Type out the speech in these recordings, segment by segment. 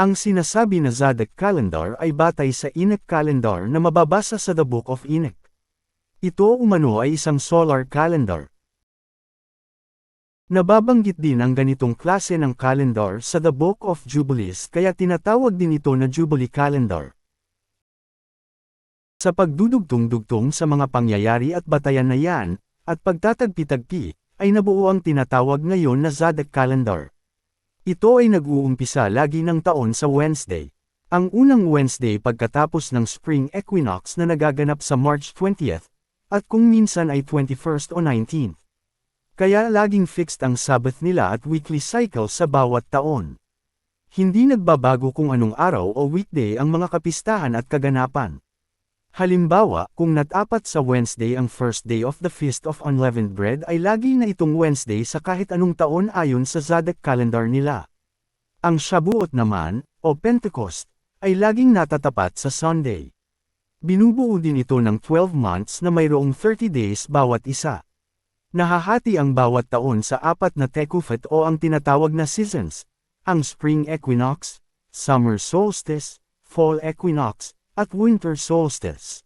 Ang sinasabi na Zodiac Calendar ay batay sa Enoch Calendar na mababasa sa The Book of Enoch. Ito umano ay isang solar calendar. Nababanggit din ang ganitong klase ng calendar sa The Book of Jubilees kaya tinatawag din ito na Jubilee Calendar. Sa pagdudugtong-dugtong sa mga pangyayari at batayan na yan, at pagtatagpi-tagpi, ay nabuo ang tinatawag ngayon na Zodiac Calendar. Ito ay nag-uumpisa lagi ng taon sa Wednesday. Ang unang Wednesday pagkatapos ng Spring Equinox na nagaganap sa March 20th, at kung minsan ay 21st o 19th. Kaya laging fixed ang Sabbath nila at weekly cycle sa bawat taon. Hindi nagbabago kung anong araw o weekday ang mga kapistahan at kaganapan. Halimbawa, kung nat-apat sa Wednesday ang first day of the Feast of Unleavened Bread ay lagi na itong Wednesday sa kahit anong taon ayon sa Zodiac calendar nila. Ang Shabuot naman, o Pentecost, ay laging natatapat sa Sunday. Binubuo din ito ng 12 months na mayroong 30 days bawat isa. Nahahati ang bawat taon sa apat na Tekufet o ang tinatawag na seasons, ang Spring Equinox, Summer Solstice, Fall Equinox, at Winter Solstice.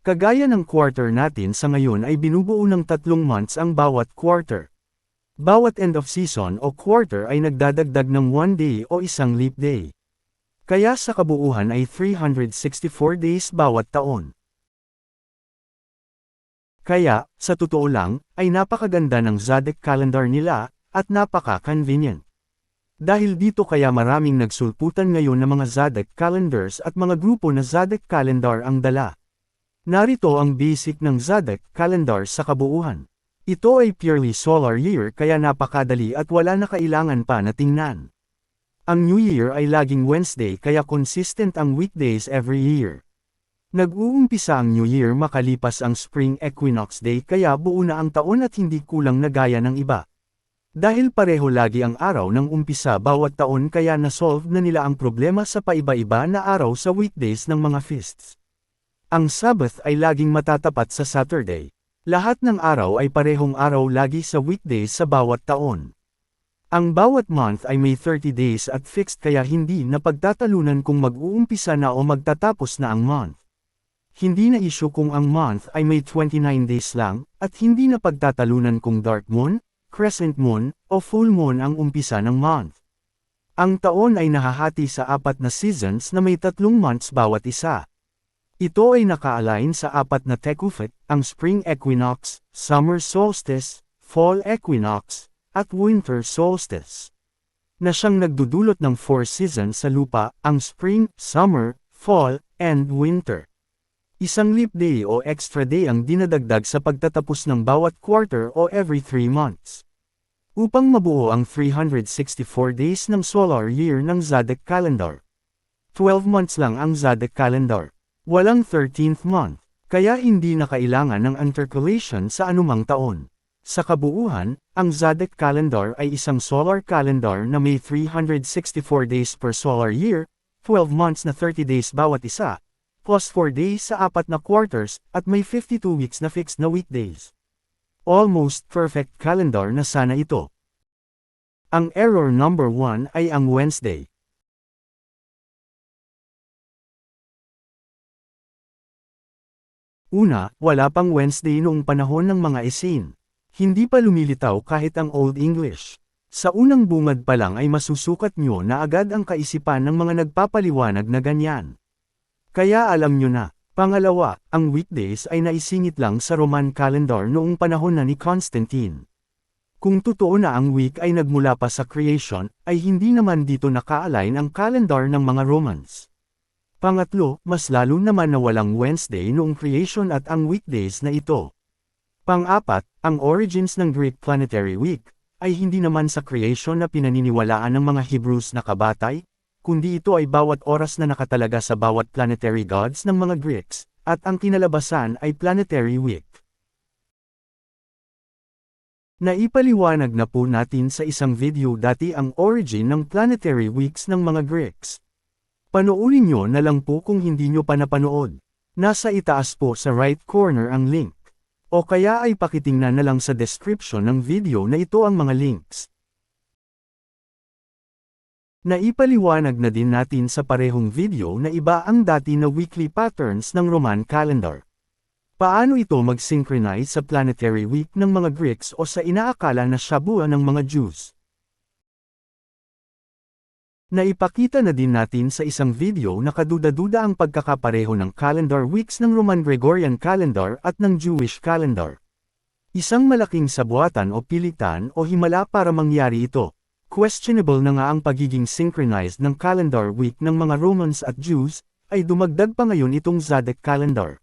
Kagaya ng quarter natin sa ngayon ay binubuo ng 3 months ang bawat quarter. Bawat end of season o quarter ay nagdadagdag ng 1 day o isang leap day. Kaya sa kabuuan ay 364 days bawat taon. Kaya, sa totoo lang, ay napakaganda ng Zodiac calendar nila, at napaka-convenient. Dahil dito kaya maraming nagsulputan ngayon ng mga Zodiac calendars at mga grupo na Zodiac calendar ang dala. Narito ang basic ng Zodiac calendar sa kabuuan. Ito ay purely solar year kaya napakadali at wala na kailangan pa na tingnan. Ang New Year ay laging Wednesday kaya consistent ang weekdays every year. Nag-uumpisa ang New Year makalipas ang Spring Equinox Day kaya buo na ang taon at hindi kulang na gaya ng iba. Dahil pareho lagi ang araw ng umpisa bawat taon kaya na-solve na nila ang problema sa paiba-iba na araw sa weekdays ng mga feasts. Ang Sabbath ay laging matatapat sa Saturday. Lahat ng araw ay parehong araw lagi sa weekdays sa bawat taon. Ang bawat month ay may 30 days at fixed kaya hindi na pagtatalunan kung mag-uumpisa na o magtatapos na ang month. Hindi na issue kung ang month ay may 29 days lang, at hindi na pagtatalunan kung dark moon, crescent moon, o full moon ang umpisa ng month. Ang taon ay nahahati sa 4 na seasons na may 3 months bawat isa. Ito ay naka-align sa 4 na Tekufet, ang Spring Equinox, Summer Solstice, Fall Equinox, at Winter Solstice. Na siyang nagdudulot ng 4 seasons sa lupa, ang Spring, Summer, Fall, and Winter. Isang leap day o extra day ang dinadagdag sa pagtatapos ng bawat quarter o every 3 months. Upang mabuo ang 364 days ng solar year ng Zodiac calendar. 12 months lang ang Zodiac calendar. Walang 13th month, kaya hindi na kailangan ng intercalation sa anumang taon. Sa kabuuan, ang Zodiac calendar ay isang solar calendar na may 364 days per solar year, 12 months na 30 days bawat isa, plus 4 days sa 4 na quarters, at may 52 weeks na fixed na weekdays. Almost perfect calendar na sana ito. Ang error number 1 ay ang Wednesday. Una, wala pang Wednesday noong panahon ng mga Essene. Hindi pa lumilitaw kahit ang Old English. Sa unang bungad pa lang ay masusukat nyo na agad ang kaisipan ng mga nagpapaliwanag na ganyan. Kaya alam nyo na. Pangalawa, ang weekdays ay naisingit lang sa Roman calendar noong panahon na ni Constantine. Kung totoo na ang week ay nagmula pa sa creation, ay hindi naman dito naka-align ang calendar ng mga Romans. Pangatlo, mas lalo naman na walang Wednesday noong creation at ang weekdays na ito. Pang-apat, ang origins ng Greek planetary week, ay hindi naman sa creation na pinaniniwalaan ng mga Hebrews na kabatay, kundi ito ay bawat oras na nakatalaga sa bawat planetary gods ng mga Greeks, at ang kinalabasan ay planetary week. Naipaliwanag na po natin sa isang video dati ang origin ng planetary weeks ng mga Greeks. Panoorin nyo na lang po kung hindi nyo pa napanood. Nasa itaas po sa right corner ang link. O kaya ay pakitingnan na lang sa description ng video na ito ang mga links. Naipaliwanag na din natin sa parehong video na iba ang dati na weekly patterns ng Roman calendar. Paano ito mag-synchronize sa planetary week ng mga Greeks o sa inaakala na Shabuah ng mga Jews? Naipakita na din natin sa isang video na kaduda-duda ang pagkakapareho ng calendar weeks ng Roman Gregorian calendar at ng Jewish calendar. Isang malaking sabuatan o pilitan o himala para mangyari ito. Questionable na nga ang pagiging synchronized ng calendar week ng mga Romans at Jews, ay dumagdag pa ngayon itong Zodiac calendar.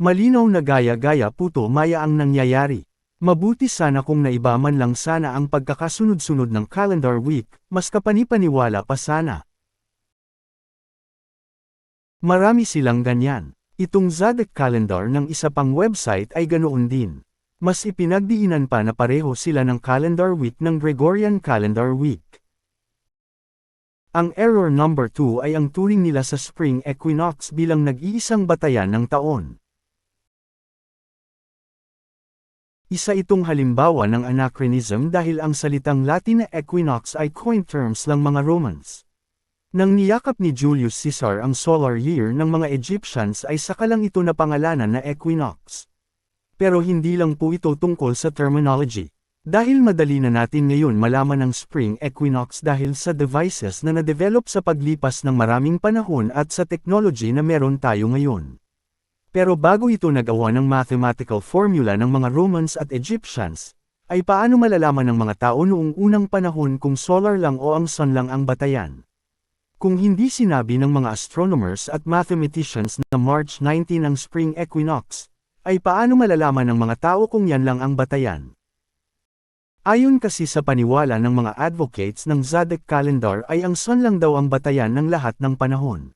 Malinaw na gaya-gaya puto maya ang nangyayari. Mabuti sana kung naiba man lang sana ang pagkakasunod-sunod ng calendar week, mas kapanipaniwala pa sana. Marami silang ganyan. Itong Zodiac calendar ng isa pang website ay ganoon din. Mas ipinagdiinan pa na pareho sila ng calendar week ng Gregorian calendar week. Ang error number 2 ay ang turing nila sa spring equinox bilang nag-iisang batayan ng taon. Isa itong halimbawa ng anachronism dahil ang salitang Latin na equinox ay coin terms lang mga Romans. Nang niyakap ni Julius Caesar ang solar year ng mga Egyptians ay saka lang ito napangalanan na equinox. Pero hindi lang po ito tungkol sa terminology. Dahil madali na natin ngayon malaman ang spring equinox dahil sa devices na na-develop sa paglipas ng maraming panahon at sa technology na meron tayo ngayon. Pero bago ito nagawa ng mathematical formula ng mga Romans at Egyptians, ay paano malalaman ng mga tao noong unang panahon kung solar lang o ang sun lang ang batayan? Kung hindi sinabi ng mga astronomers at mathematicians na March 19 ang spring equinox, ay paano malalaman ng mga tao kung yan lang ang batayan? Ayon kasi sa paniwala ng mga advocates ng Zodiac calendar ay ang sun lang daw ang batayan ng lahat ng panahon.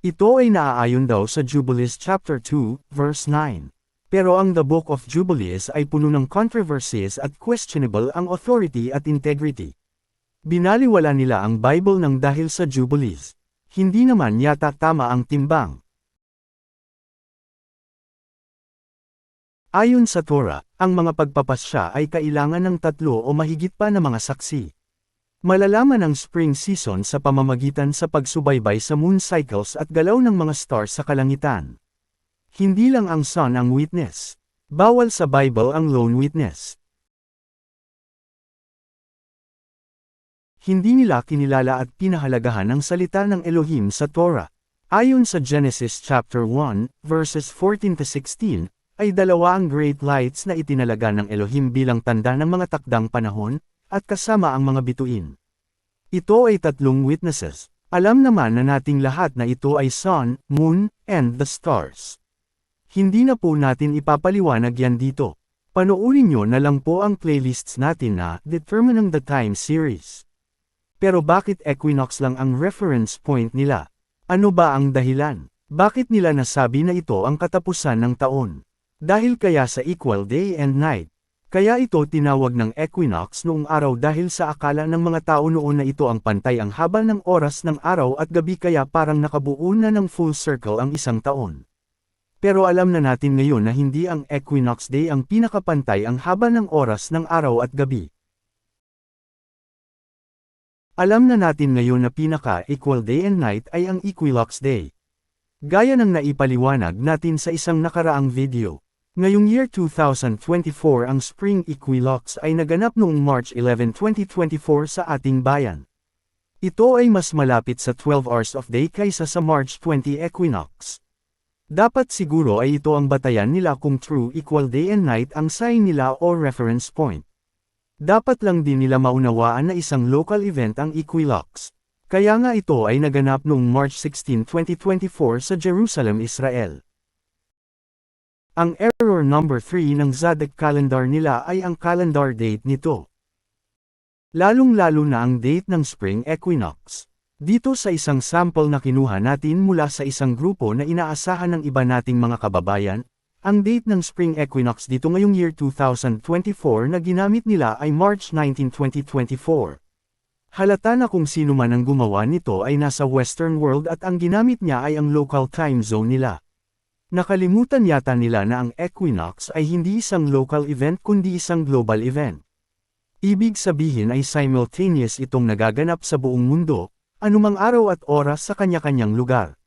Ito ay naaayon daw sa Jubilees chapter 2, verse 9. Pero ang The Book of Jubilees ay puno ng controversies at questionable ang authority at integrity. Binaliwala nila ang Bible ng dahil sa Jubilees. Hindi naman yata tama ang timbang. Ayon sa Torah, ang mga pagpapasya ay kailangan ng 3 o mahigit pa na mga saksi. Malalaman ang spring season sa pamamagitan sa pagsubaybay sa moon cycles at galaw ng mga stars sa kalangitan. Hindi lang ang sun ang witness. Bawal sa Bible ang lone witness. Hindi nila kinilala at pinahalagahan ang salita ng Elohim sa Torah. Ayon sa Genesis chapter 1, verses 14 to 16, ay 2 ang great lights na itinalaga ng Elohim bilang tanda ng mga takdang panahon, at kasama ang mga bituin. Ito ay 3 witnesses. Alam naman na nating lahat na ito ay sun, moon, and the stars. Hindi na po natin ipapaliwanag yan dito. Panoorin nyo na lang po ang playlists natin na Determining the Time series. Pero bakit equinox lang ang reference point nila? Ano ba ang dahilan? Bakit nila nasabi na ito ang katapusan ng taon? Dahil kaya sa equal day and night. Kaya ito tinawag ng equinox noong araw dahil sa akala ng mga tao noon na ito ang pantay ang haba ng oras ng araw at gabi kaya parang nakabuo na ng full circle ang isang taon. Pero alam na natin ngayon na hindi ang equinox day ang pinakapantay ang haba ng oras ng araw at gabi. Alam na natin ngayon na pinaka-equal day and night ay ang equinox day. Gaya ng naipaliwanag natin sa isang nakaraang video. Ngayong year 2024 ang spring equinox ay naganap noong March 11, 2024 sa ating bayan. Ito ay mas malapit sa 12 hours of day kaysa sa March 20 equinox. Dapat siguro ay ito ang batayan nila kung true equal day and night ang sign nila o reference point. Dapat lang din nila maunawaan na isang local event ang equinox. Kaya nga ito ay naganap noong March 16, 2024 sa Jerusalem, Israel. Ang error number 3 ng Zodiac calendar nila ay ang calendar date nito. Lalong-lalo na ang date ng spring equinox. Dito sa isang sample na kinuha natin mula sa isang grupo na inaasahan ng iba nating mga kababayan, Ang date ng spring equinox dito ngayong year 2024 na ginamit nila ay March 19, 2024. Halata na kung sino man ang gumawa nito ay nasa Western world at ang ginamit niya ay ang local time zone nila. Nakalimutan yata nila na ang equinox ay hindi isang local event kundi isang global event. Ibig sabihin ay simultaneous itong nagaganap sa buong mundo, anumang araw at oras sa kanya-kanyang lugar.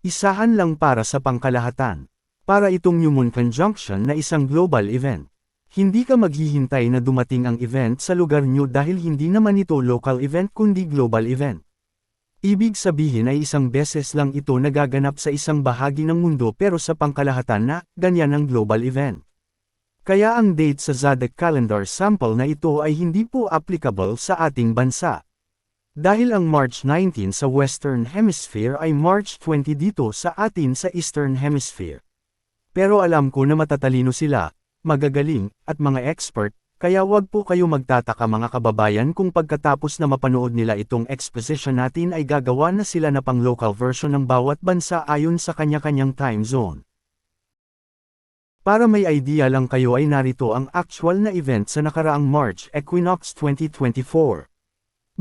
Isahan lang para sa pangkalahatan. Para itong new moon conjunction na isang global event. Hindi ka maghihintay na dumating ang event sa lugar nyo dahil hindi naman ito local event kundi global event. Ibig sabihin ay isang beses lang ito nagaganap sa isang bahagi ng mundo pero sa pangkalahatan na, ganyan ang global event. Kaya ang date sa Zodiac calendar sample na ito ay hindi po applicable sa ating bansa. Dahil ang March 19 sa Western Hemisphere ay March 20 dito sa atin sa Eastern Hemisphere. Pero alam ko na matatalino sila, magagaling, at mga expert, kaya wag po kayo magtataka mga kababayan kung pagkatapos na mapanood nila itong exposition natin ay gagawa na sila na pang local version ng bawat bansa ayon sa kanya-kanyang time zone. Para may idea lang kayo ay narito ang actual na event sa nakaraang March Equinox 2024.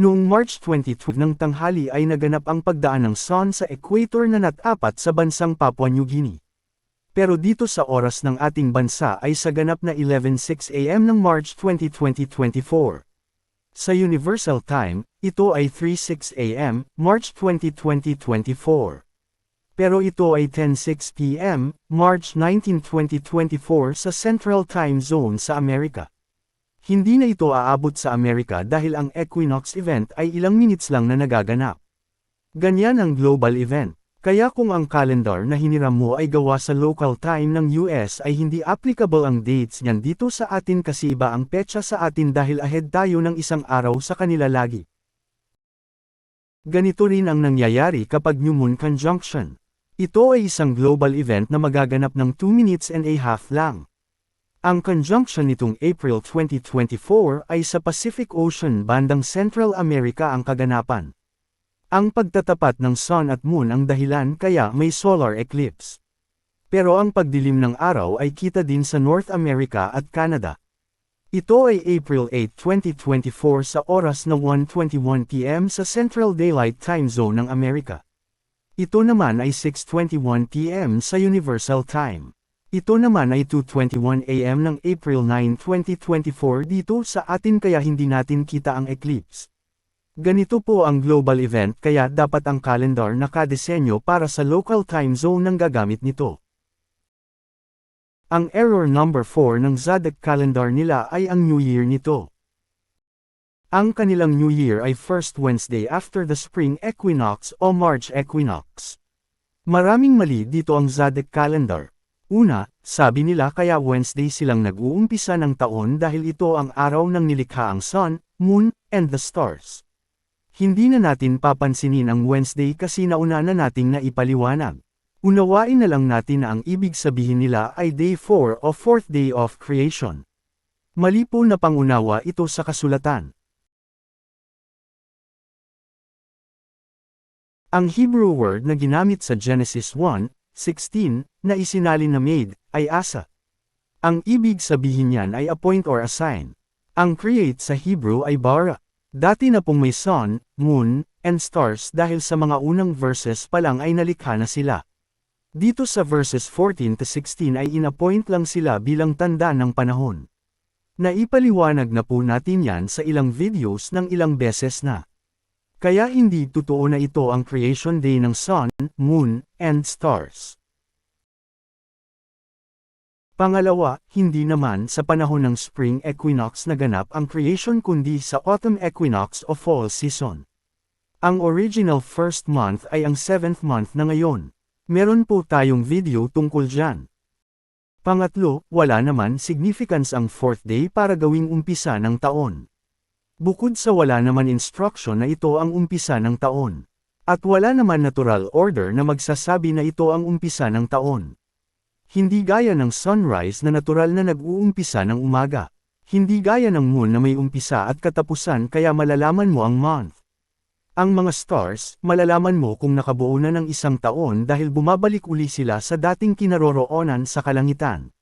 Noong March 22 ng tanghali ay naganap ang pagdaan ng Sun sa equator na nat-4 sa bansang Papua New Guinea. Pero dito sa oras ng ating bansa ay sa ganap na 11:06 AM ng March 20, 2024. Sa Universal Time, ito ay 3:06 AM, March 20, 2024. Pero ito ay 10:06 PM, March 19, 2024 sa Central Time Zone sa Amerika. Hindi na ito aabot sa Amerika dahil ang equinox event ay ilang minutes lang na nagaganap. Ganyan ang global event. Kaya kung ang calendar na hiniram mo ay gawa sa local time ng US ay hindi applicable ang dates niyan dito sa atin kasi iba ang petsa sa atin dahil ahead tayo ng isang araw sa kanila lagi. Ganito rin ang nangyayari kapag new moon conjunction. Ito ay isang global event na magaganap ng 2 minutes and a half lang. Ang conjunction nitong April 2024 ay sa Pacific Ocean bandang Central America ang kaganapan. Ang pagtatapat ng Sun at Moon ang dahilan kaya may solar eclipse. Pero ang pagdilim ng araw ay kita din sa North America at Canada. Ito ay April 8, 2024 sa oras na 1:21 PM sa Central Daylight Time Zone ng Amerika. Ito naman ay 6:21 PM sa Universal Time. Ito naman ay 2:21 AM ng April 9, 2024 dito sa atin kaya hindi natin kita ang eclipse. Ganito po ang global event kaya dapat ang calendar nakadesenyo para sa local time zone ng gagamit nito. Ang error number 4 ng Zodiac calendar nila ay ang New Year nito. Ang kanilang New Year ay first Wednesday after the spring equinox o March equinox. Maraming mali dito ang Zodiac calendar. Una, sabi nila kaya Wednesday silang nag-uumpisa ng taon dahil ito ang araw ng nilikha ang Sun, Moon, and the stars. Hindi na natin papansinin ang Wednesday kasi nauna na nating naipaliwanag. Unawain na lang natin na ang ibig sabihin nila ay Day 4 o 4th Day of Creation. Mali po na pangunawa ito sa kasulatan. Ang Hebrew word na ginamit sa Genesis 1:16 na isinalin na made ay asa. Ang ibig sabihin niyan ay appoint or assign. Ang create sa Hebrew ay bara. Dati na pong may sun, moon, and stars dahil sa mga unang verses pa lang ay nalikha na sila. Dito sa verses 14 to 16 ay inappoint lang sila bilang tanda ng panahon. Naipaliwanag na po natin yan sa ilang videos ng ilang beses na. Kaya hindi totoo na ito ang creation day ng sun, moon, and stars. Pangalawa, hindi naman sa panahon ng spring equinox naganap ang creation kundi sa autumn equinox o fall season. Ang original first month ay ang 7th month na ngayon. Meron po tayong video tungkol dyan. Pangatlo, wala naman significance ang 4th day para gawing umpisa ng taon. Bukod sa wala naman instruction na ito ang umpisa ng taon. At wala naman natural order na magsasabi na ito ang umpisa ng taon. Hindi gaya ng sunrise na natural na nag-uumpisa ng umaga. Hindi gaya ng moon na may umpisa at katapusan kaya malalaman mo ang month. Ang mga stars, malalaman mo kung nakabuo na ng isang taon dahil bumabalik uli sila sa dating kinaroroonan sa kalangitan.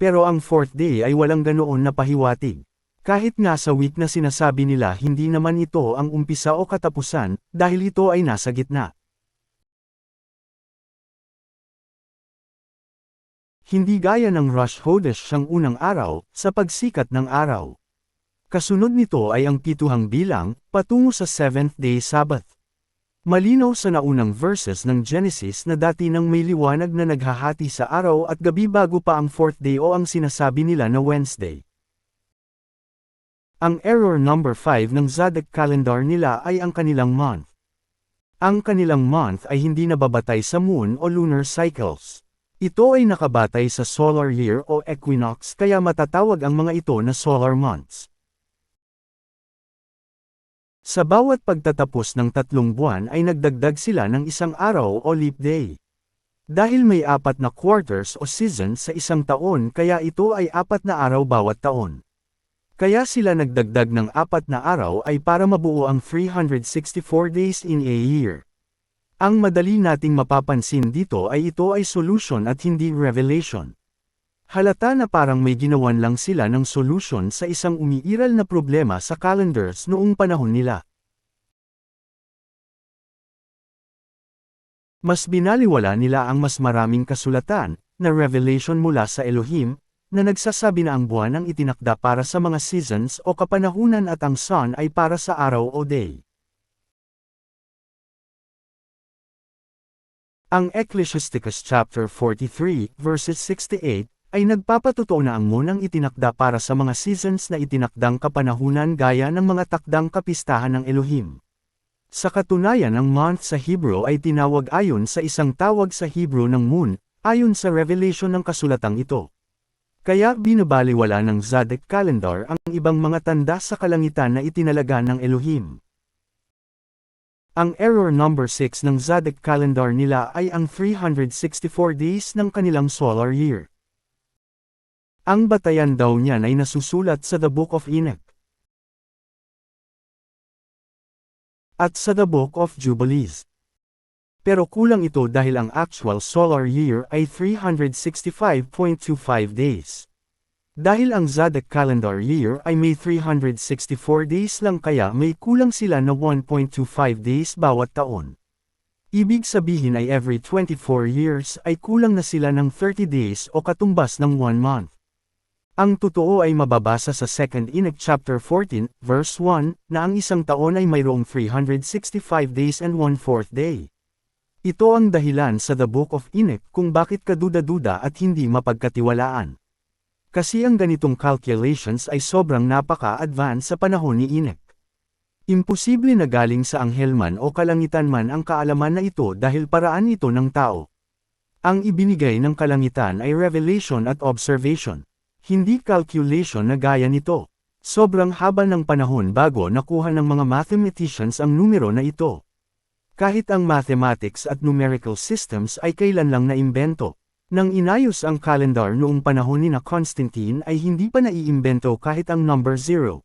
Pero ang fourth day ay walang ganoon na pahiwatig. Kahit nga sa week na sinasabi nila hindi naman ito ang umpisa o katapusan, dahil ito ay nasa gitna. Hindi gaya ng Rosh Chodesh siyang unang araw, sa pagsikat ng araw. Kasunod nito ay ang pituhang bilang, patungo sa seventh-day Sabbath. Malinaw sa naunang verses ng Genesis na dati nang may liwanag na naghahati sa araw at gabi bago pa ang fourth day o ang sinasabi nila na Wednesday. Ang error number 5 ng Zodiac calendar nila ay ang kanilang month. Ang kanilang month ay hindi nababatay sa moon o lunar cycles. Ito ay nakabatay sa solar year o equinox kaya matatawag ang mga ito na solar months. Sa bawat pagtatapos ng 3 buwan ay nagdagdag sila ng isang araw o leap day. Dahil may 4 na quarters o seasons sa isang taon kaya ito ay 4 na araw bawat taon. Kaya sila nagdagdag ng 4 na araw ay para mabuo ang 364 days in a year. Ang madali nating mapapansin dito ay ito ay solution at hindi revelation. Halata na parang may ginawan lang sila ng solusyon sa isang umiiral na problema sa calendars noong panahon nila. Mas binaliwala nila ang mas maraming kasulatan, na revelation mula sa Elohim, na nagsasabi na ang buwan ang itinakda para sa mga seasons o kapanahunan at ang sun ay para sa araw o day. Ang Ecclesiasticus chapter 43, verses 68, ay nagpapatotoo na ang moon ang itinakda para sa mga seasons na itinakdang kapanahunan gaya ng mga takdang kapistahan ng Elohim. Sa katunayan ang month sa Hebrew ay tinawag ayon sa isang tawag sa Hebrew ng moon, ayon sa revelation ng kasulatang ito. Kaya binabaliwala ng Zodiac calendar ang ibang mga tanda sa kalangitan na itinalaga ng Elohim. Ang error number 6 ng Zodiac calendar nila ay ang 364 days ng kanilang solar year. Ang batayan daw niyan ay nasusulat sa The Book of Enoch at sa The Book of Jubilees. Pero kulang ito dahil ang actual solar year ay 365.25 days. Dahil ang Zodiac calendar year ay may 364 days lang kaya may kulang sila na 1.25 days bawat taon. Ibig sabihin ay every 24 years ay kulang na sila ng 30 days o katumbas ng 1 month. Ang totoo ay mababasa sa 2 Enoch chapter 14, verse 1, na ang isang taon ay mayroong 365 days and 1/4 day. Ito ang dahilan sa The Book of Enoch kung bakit kaduda-duda at hindi mapagkatiwalaan. Kasi ang ganitong calculations ay sobrang napaka-advance sa panahon ni Enoch. Imposible na galing sa anghel man o kalangitan man ang kaalaman na ito dahil paraan ito ng tao. Ang ibinigay ng kalangitan ay revelation at observation. Hindi calculation na gaya nito. Sobrang haba ng panahon bago nakuha ng mga mathematicians ang numero na ito. Kahit ang mathematics at numerical systems ay kailan lang naimbento. Nang inayos ang calendar noong panahon ni Constantine ay hindi pa naiimbento kahit ang number 0.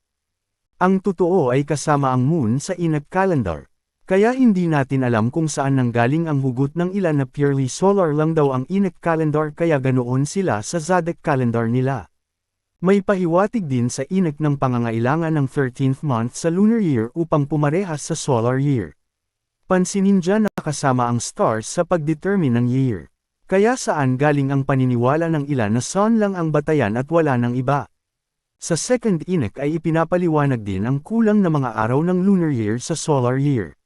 Ang totoo ay kasama ang moon sa Enoch calendar. Kaya hindi natin alam kung saan nanggaling ang hugot ng ilan na purely solar lang daw ang Enoch calendar kaya ganoon sila sa Zodiac calendar nila. May pahiwatig din sa Enoch ng pangangailangan ng 13th month sa lunar year upang pumarehas sa solar year. Pansinin dyan na kasama ang stars sa pagdetermine ng year. Kaya saan galing ang paniniwala ng ilan na sun lang ang batayan at wala ng iba? Sa 2nd Enoch ay ipinapaliwanag din ang kulang na mga araw ng lunar year sa solar year.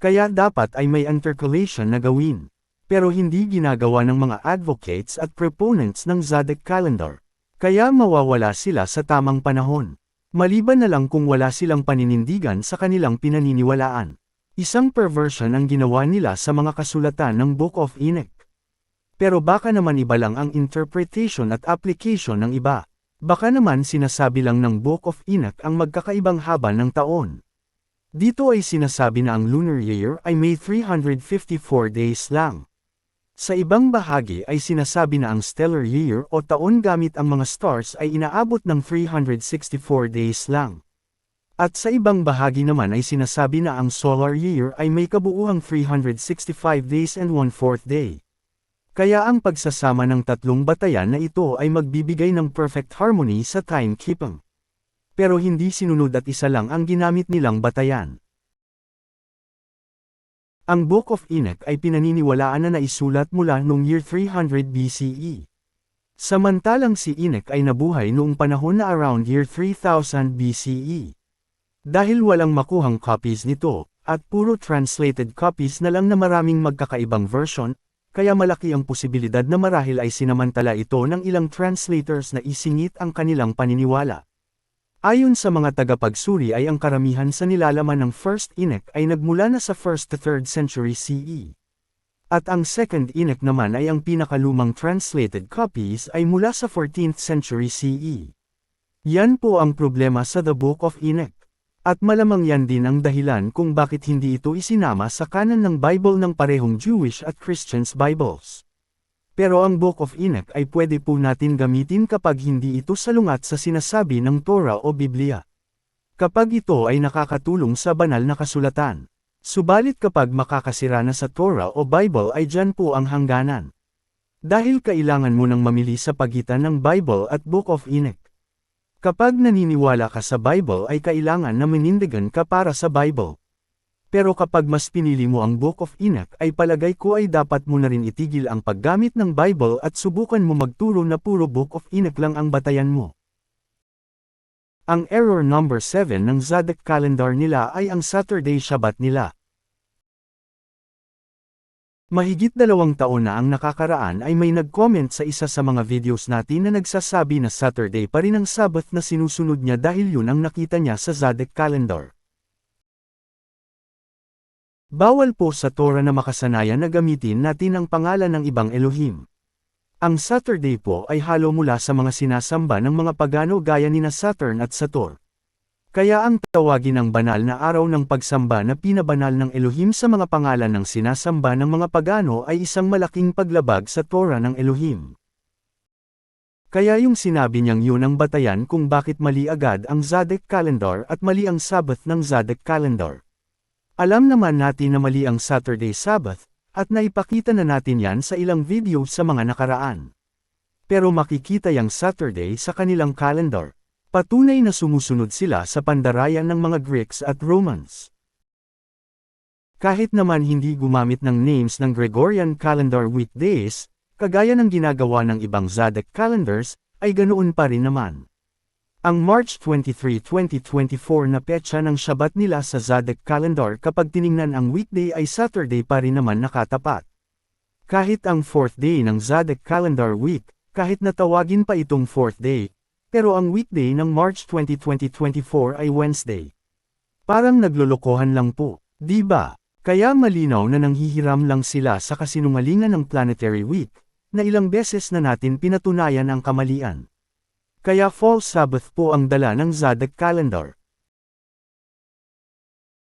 Kaya dapat ay may intercalation na gawin. Pero hindi ginagawa ng mga advocates at proponents ng Zodiac calendar. Kaya mawawala sila sa tamang panahon. Maliban na lang kung wala silang paninindigan sa kanilang pinaniniwalaan. Isang perversion ang ginawa nila sa mga kasulatan ng Book of Enoch. Pero baka naman iba lang ang interpretation at application ng iba. Baka naman sinasabi lang ng Book of Enoch ang magkakaibang haba ng taon. Dito ay sinasabi na ang lunar year ay may 354 days lang. Sa ibang bahagi ay sinasabi na ang stellar year o taon gamit ang mga stars ay inaabot ng 364 days lang. At sa ibang bahagi naman ay sinasabi na ang solar year ay may kabuuang 365 days and 1/4 day. Kaya ang pagsasama ng tatlong batayan na ito ay magbibigay ng perfect harmony sa timekeeping. Pero hindi sinunod at isa lang ang ginamit nilang batayan. Ang Book of Enoch ay pinaniniwalaan na naisulat mula noong year 300 BCE. Samantalang si Enoch ay nabuhay noong panahon na around year 3000 BCE. Dahil walang makuhang copies nito, at puro translated copies na lang na maraming magkakaibang version, kaya malaki ang posibilidad na marahil ay sinamantala ito ng ilang translators na isingit ang kanilang paniniwala. Ayon sa mga tagapagsuri ay ang karamihan sa nilalaman ng First Enoch ay nagmula na sa 1st to 3rd century CE. At ang Second Enoch naman ay ang pinakalumang translated copies ay mula sa 14th century CE. Yan po ang problema sa The Book of Enoch. At malamang yan din ang dahilan kung bakit hindi ito isinama sa kanan ng Bible ng parehong Jewish at Christians Bibles. Pero ang Book of Enoch ay pwede po natin gamitin kapag hindi ito salungat sa sinasabi ng Torah o Biblia. Kapag ito ay nakakatulong sa banal na kasulatan. Subalit kapag makakasira na sa Torah o Bible ay dyan po ang hangganan. Dahil kailangan mo nang mamili sa pagitan ng Bible at Book of Enoch. Kapag naniniwala ka sa Bible ay kailangan na manindigan ka para sa Bible. Pero kapag mas pinili mo ang Book of Enoch ay palagay ko ay dapat mo na rin itigil ang paggamit ng Bible at subukan mo magturo na puro Book of Enoch lang ang batayan mo. Ang error number 7 ng Zodiac calendar nila ay ang Saturday Shabbat nila. Mahigit 2 taon na ang nakakaraan ay may nag-comment sa isa sa mga videos natin na nagsasabi na Saturday pa rin ang Sabbath na sinusunod niya dahil yun ang nakita niya sa Zodiac calendar. Bawal po sa Torah na makasanayan na gamitin natin ang pangalan ng ibang Elohim. Ang Saturday po ay halo mula sa mga sinasamba ng mga pagano gaya nina Saturn at Sator. Kaya ang tawagin ng banal na araw ng pagsamba na pinabanal ng Elohim sa mga pangalan ng sinasamba ng mga pagano ay isang malaking paglabag sa Torah ng Elohim. Kaya yung sinabi niyang yun ang batayan kung bakit mali agad ang Zodiac calendar at mali ang Sabbath ng Zodiac calendar. Alam naman natin na mali ang Saturday Sabbath, at naipakita na natin yan sa ilang video sa mga nakaraan. Pero makikita yung Saturday sa kanilang calendar. Patunay na sumusunod sila sa pandarayan ng mga Greeks at Romans. Kahit naman hindi gumamit ng names ng Gregorian calendar weekdays, kagaya ng ginagawa ng ibang Zodiac calendars, ay ganoon pa rin naman. Ang March 23, 2024 na petsa ng Shabbat nila sa Zodiac calendar kapag tiningnan ang weekday ay Saturday pa rin naman nakatapat. Kahit ang 4th day ng Zodiac calendar week, kahit natawagin pa itong 4th day, pero ang weekday ng March 20, 2024 ay Wednesday. Parang naglolokohan lang po, di ba? Kaya malinaw na nanghihiram lang sila sa kasinungalingan ng planetary week, na ilang beses na natin pinatunayan ang kamalian. Kaya false Sabbath po ang dala ng Zodiac calendar.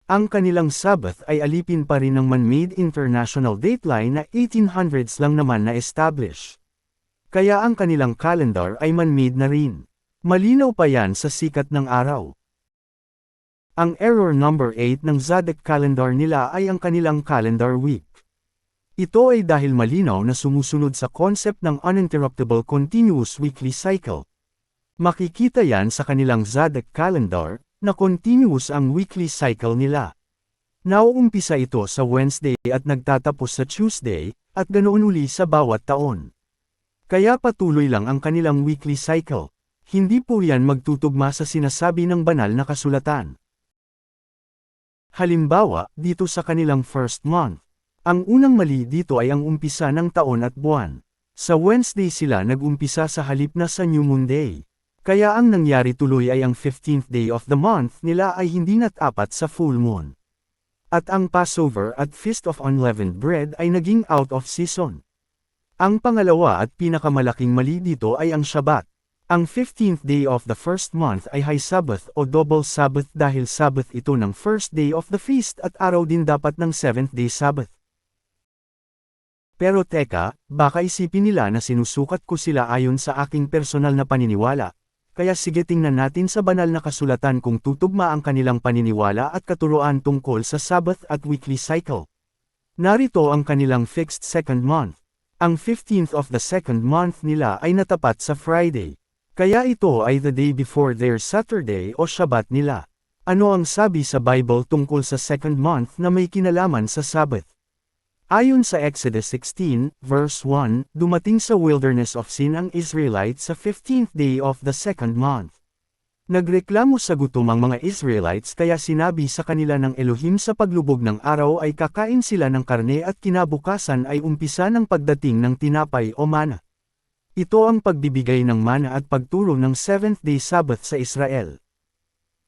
Ang kanilang Sabbath ay alipin pa rin ng man-made international dateline na 1800s lang naman na-establish. Kaya ang kanilang calendar ay man-made na rin. Malinaw pa yan sa sikat ng araw. Ang error number 8 ng Zodiac calendar nila ay ang kanilang calendar week. Ito ay dahil malinaw na sumusunod sa concept ng uninterruptible continuous weekly cycle. Makikita yan sa kanilang Zodiac calendar, na continuous ang weekly cycle nila. Nauumpisa ito sa Wednesday at nagtatapos sa Tuesday, at ganoon uli sa bawat taon. Kaya patuloy lang ang kanilang weekly cycle. Hindi po yan magtutugma sa sinasabi ng banal na kasulatan. Halimbawa, dito sa kanilang first month. Ang unang mali dito ay ang umpisa ng taon at buwan. Sa Wednesday sila nag-umpisa sa halip na sa New Moon Day. Kaya ang nangyari tuloy ay ang 15th day of the month nila ay hindi natapat sa full moon. At ang Passover at Feast of Unleavened Bread ay naging out of season. Ang pangalawa at pinakamalaking mali dito ay ang Shabbat. Ang 15th day of the first month ay High Sabbath o Double Sabbath dahil Sabbath ito ng first day of the feast at araw din dapat ng 7th day Sabbath. Pero teka, baka isipin nila na sinusukat ko sila ayon sa aking personal na paniniwala. kaya sige tingnan natin sa banal na kasulatan kung tutugma ang kanilang paniniwala at katuruan tungkol sa Sabbath at weekly cycle. Narito ang kanilang fixed second month. Ang 15th of the second month nila ay natapat sa Friday. Kaya ito ay the day before their Saturday o Shabbat nila. Ano ang sabi sa Bible tungkol sa second month na may kinalaman sa Sabbath? Ayon sa Exodus 16, verse 1, dumating sa wilderness of Sin ang Israelites sa 15th day of the second month. Nagreklamo sa gutom ang mga Israelites kaya sinabi sa kanila ng Elohim sa paglubog ng araw ay kakain sila ng karne at kinabukasan ay umpisa ng pagdating ng tinapay o mana. Ito ang pagbibigay ng mana at pagturo ng 7th day Sabbath sa Israel.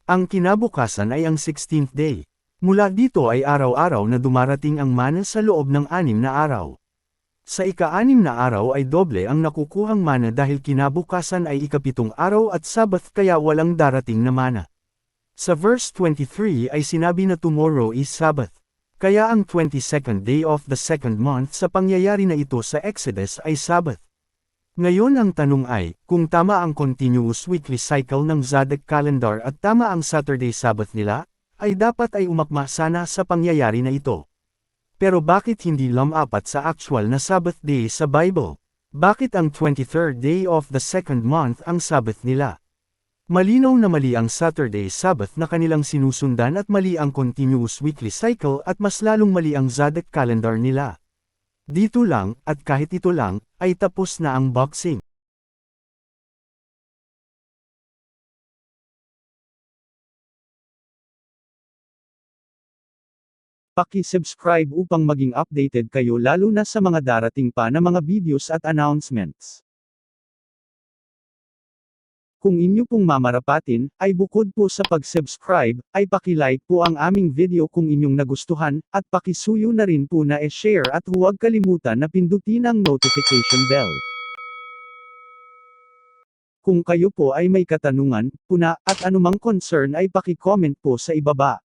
Ang kinabukasan ay ang 16th day. Mula dito ay araw-araw na dumarating ang mana sa loob ng 6 na araw. Sa ika-6 na araw ay doble ang nakukuhang mana dahil kinabukasan ay ika-7 araw at Sabbath kaya walang darating na mana. Sa verse 23 ay sinabi na tomorrow is Sabbath. Kaya ang 22nd day of the second month sa pangyayari na ito sa Exodus ay Sabbath. Ngayon ang tanong ay, kung tama ang continuous weekly cycle ng Zodiac calendar at tama ang Saturday Sabbath nila, ay dapat ay umakma sana sa pangyayari na ito. Pero bakit hindi lumapat sa actual na Sabbath day sa Bible? Bakit ang 23rd day of the second month ang Sabbath nila? Malinaw na mali ang Saturday Sabbath na kanilang sinusundan at mali ang continuous weekly cycle at mas lalong mali ang Zodiac calendar nila. Dito lang, at kahit ito lang, ay tapos na ang boxing. Paki-subscribe upang maging updated kayo lalo na sa mga darating pa na mga videos at announcements. Kung inyo pong mamarapatin, ay bukod po sa pag-subscribe, ay paki-like po ang aming video kung inyong nagustuhan, at paki-suyo na rin po na e-share at huwag kalimutan na pindutin ang notification bell. Kung kayo po ay may katanungan, puna, at anumang concern ay paki-comment po sa ibaba.